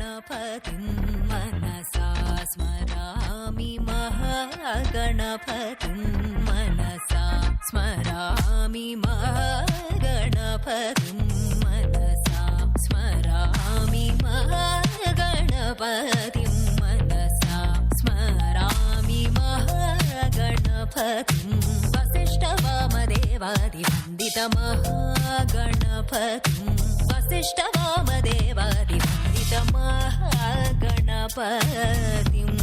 गणपतिं मनसा स्मरामि महागणपतिं मनसा स्मरामि महागणपतिं मनसा स्मरामि महागणपतिं मनसा स्मरामि महागणपतिं वसिष्ठवामदेवादिवन्दितमहागणपतिं वसिष्ठवामदेवादिवन्दितमहागणपतिम्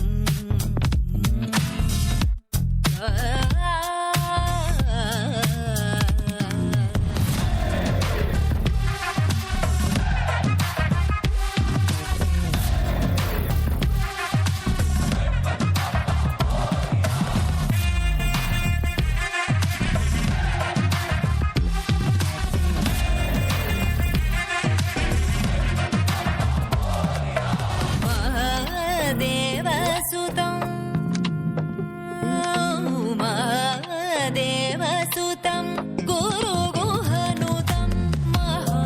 देवसुतं गुरुगुहनुतं महादेवसुतं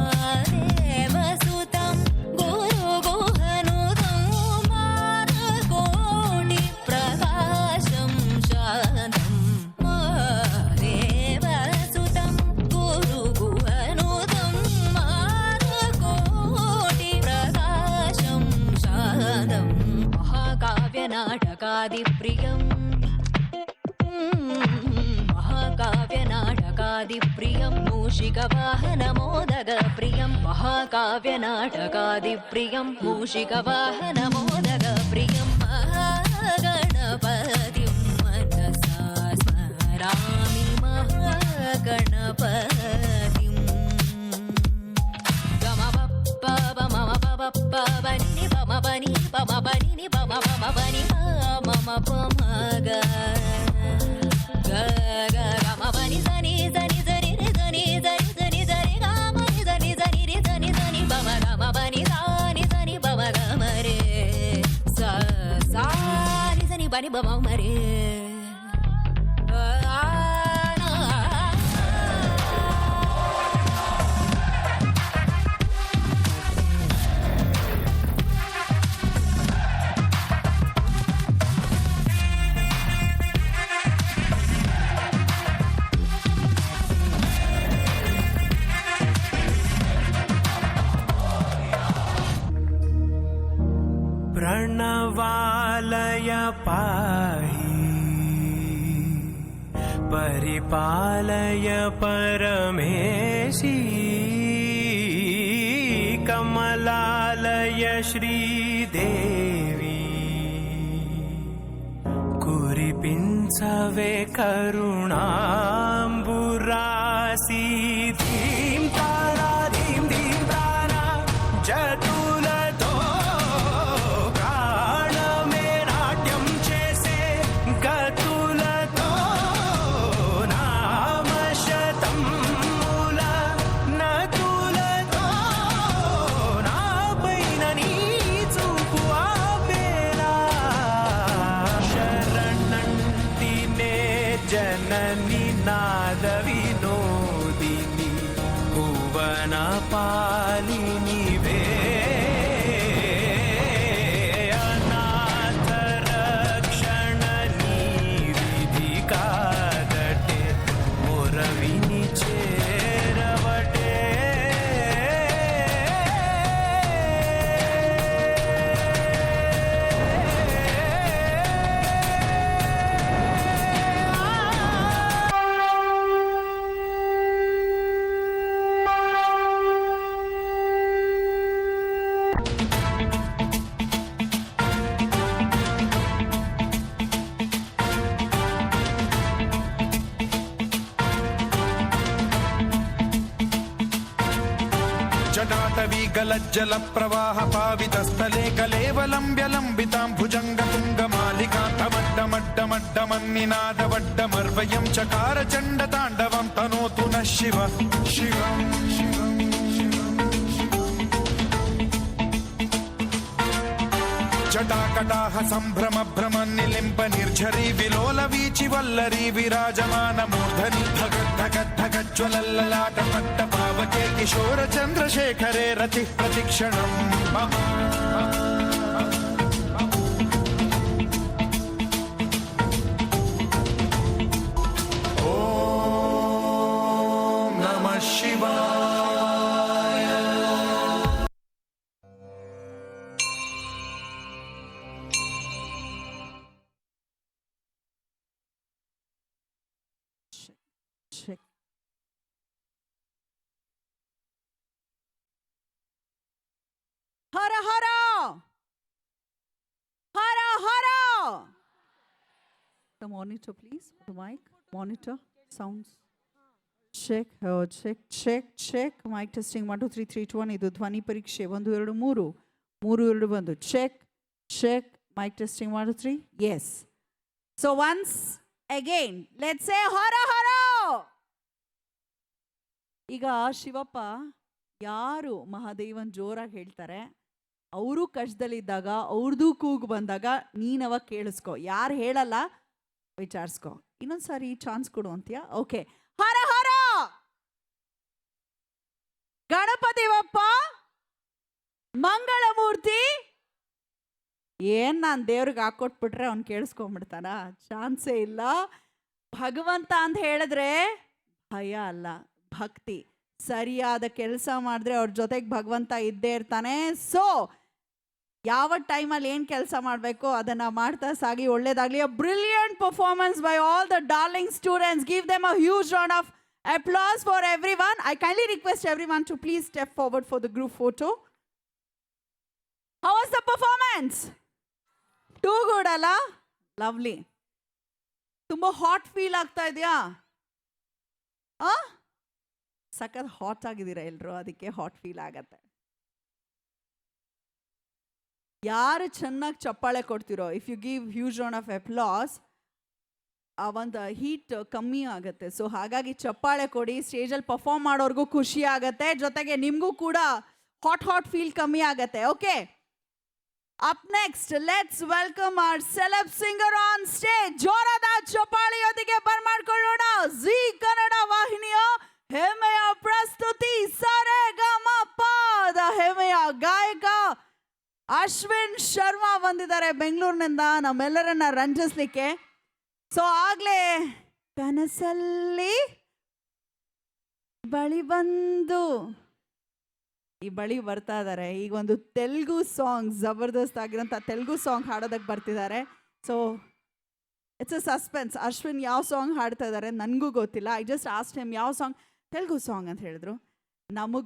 गुरुगुहनुतं मानकोटिप्रकाशं शान्तं महादेवसुतं गुरुगुहनुतं मानकोटिप्रकाशं शान्तं महाकाव्यनाटकादिप्रियम् महाकाव्यनाटकादिप्रियं मूषिकवाहनमोदगप्रियं महाकाव्यनाटकादिप्रियं मूषिकवाहनमोदगप्रियं महागणपतिं मनसा स्मरामि महागणपतिं गमपपमपपपनि पमपनि पमपनि पमपमपनि मम पमग गमपनि सनि सनि सनि सनि सनि सनि सनि गमनि सनि सनि रि सनि सनि पम गमपनि सनि सनि पम गमरे सा नि सनि पनि पम मरे प्रणवालय पाहि परिपालय परमेशी कमलालय श्रीदेवी कुरिपिंचवे करुणाम्बुरासी धीं तारा धीं धीं तारा जतुलतो जननी नाद विनोदिनी भुवन पालिनी वे अनाथ रक्षणनी विधि कादटे मोरविनी चेरवटे जटाटवीगलज्जल प्रवाह पावितस्थले कलेवलम्ब्य लम्बितां भुजङ्गतुङ्गमालिकान्तमड्डमड्डमड्डमन्निनादवड्डमर्वयं चकार चण्डताण्डवं तनोतु नः शिव शिवम् जटाकटाह सम्भ्रम भ्रम निलिम्ब निर्झरी विलोल वीच వీచివల్లరి విరాజమాన మూర్ధని భగద్ధగద్ధగజ్వలల్లలాట పట్ట పావకే కిశోర చంద్రశేఖరే రతి ప్రతిక్షణం మమ ఓం నమః శివాయ. Check. Hara hara! Hara hara! The monitor, please. The mic. Monitor. Sounds. Check. Oh, check. Check. Check. Mic testing. 1 2 3 3 2 1. ಇದು ಧ್ವನಿ ಪರೀಕ್ಷೆ 1 2 3 3 2 1. Check. Check. Mic testing. 1 2 3. Yes. So once again, let's say hara hara. ಈಗ ಶಿವಪ್ಪ ಯಾರು ಮಹಾದೇವನ್ ಜೋರಾಗಿ ಹೇಳ್ತಾರೆ ಅವರು ಕಷ್ಟದಲ್ಲಿದ್ದಾಗ ಅವ್ರದ್ದು ಕೂಗು ಬಂದಾಗ ನೀನವ ಕೇಳಿಸ್ಕೊ. ಯಾರು ಹೇಳಲ್ಲ ವಿಚಾರಿಸ್ಕೊ. ಇನ್ನೊಂದ್ಸಾರಿ ಚಾನ್ಸ್ ಕೊಡು ಅಂತೀಯ? ಓಕೆ. ಹರ ಹರ ಗಣಪತಿ ಬಪ್ಪ ಮಂಗಳಮೂರ್ತಿ. ಏನ್ ನಾನು ದೇವ್ರಿಗೆ ಹಾಕೊಟ್ಬಿಟ್ರೆ ಅವ್ನು ಕೇಳಿಸ್ಕೊಂಡ್ಬಿಡ್ತಾನ? ಚಾನ್ಸೇ ಇಲ್ಲ. ಭಗವಂತ ಅಂತ ಹೇಳಿದ್ರೆ ಭಯ ಅಲ್ಲ, ಭಕ್ತಿ. ಸರಿಯಾದ ಕೆಲಸ ಮಾಡಿದ್ರೆ ಅವ್ರ ಜೊತೆಗೆ ಭಗವಂತ ಇದ್ದೇ ಇರ್ತಾನೆ. ಸೊ ಯಾವ ಟೈಮಲ್ಲಿ ಏನು ಕೆಲಸ ಮಾಡಬೇಕು ಅದನ್ನು ಮಾಡ್ತಾ ಸಾಗಿ. ಒಳ್ಳೇದಾಗಲಿ. A brilliant performance by all the darling students. Give them a huge round of applause for everyone. I kindly request everyone to please step forward for the group photo. How was the performance? Too good ಅಲ್ಲ? Lovely. ತುಂಬ hot feel ಆಗ್ತಾ ಇದೆಯಾ? ಸಖತ್ hot ಆಗಿದ್ದೀರಾ ಎಲ್ಲರೂ, ಅದಕ್ಕೆ hot feel ಆಗತ್ತೆ. ಯಾರು ಚೆನ್ನಾಗಿ ಚಪ್ಪಾಳೆ ಕೊಡ್ತಿರೋ, if you give huge round of applause, ಆ ಒಂದು ಹೀಟ್ ಕಮ್ಮಿ ಆಗುತ್ತೆ. ಸೊ ಹಾಗಾಗಿ ಚಪ್ಪಾಳೆ ಕೊಡಿ. ಸ್ಟೇಜಲ್ಲಿ ಪರ್ಫಾರ್ಮ್ ಮಾಡೋರ್ಗೂ ಖುಷಿ ಆಗತ್ತೆ, ಜೊತೆಗೆ ನಿಮಗೂ ಕೂಡ ಹಾಟ್ ಫೀಲ್ ಕಮ್ಮಿ ಆಗತ್ತೆ. Okay, up next let's welcome our celeb singer on stage. ಜೋರಾದ ಚಪ್ಪಾಳೆಯೊಂದಿಗೆ ಬರ್ಮಾಡ್ಕೊಳ್ಳೋಣ. ಜೀ ಕನ್ನಡ ವಾಹಿನಿಯ ಹೆಮ್ಮೆಯ ಪ್ರಸ್ತುತಿ ಸರೆಗಮಪದ ಹೆಮ್ಮೆಯ ಗಾಯಕ ಅಶ್ವಿನ್ ಶರ್ಮಾ ಬಂದಿದ್ದಾರೆ ಬೆಂಗಳೂರಿನಿಂದ ನಮ್ಮೆಲ್ಲರನ್ನ ರಂಜಿಸ್ಲಿಕ್ಕೆ. ಸೊ ಆಗ್ಲೇ ಕನಸಲ್ಲಿ ಬಳಿ ಬಂದು ಈ ಬಳಿ ಬರ್ತಾ ಇದ್ದಾರೆ. ಈಗ ಒಂದು ತೆಲುಗು ಸಾಂಗ್, ಜಬರ್ದಸ್ತ್ ಆಗಿರೋಂಥ ತೆಲುಗು ಸಾಂಗ್ ಹಾಡೋದಕ್ಕೆ ಬರ್ತಿದ್ದಾರೆ. So it's a suspense. Ashwin ಯಾವ ಸಾಂಗ್ ಹಾಡ್ತಾ ಇದ್ದಾರೆ ನನಗೂ ಗೊತ್ತಿಲ್ಲ. ಐ ಜಸ್ಟ್ ಆಸ್ಕ್ಡ್ ಹಿಮ್ ಯಾವ ಸಾಂಗ್. ತೆಲುಗು ಸಾಂಗ್ ಅಂತ ಹೇಳಿದ್ರು. ನಮಗೂ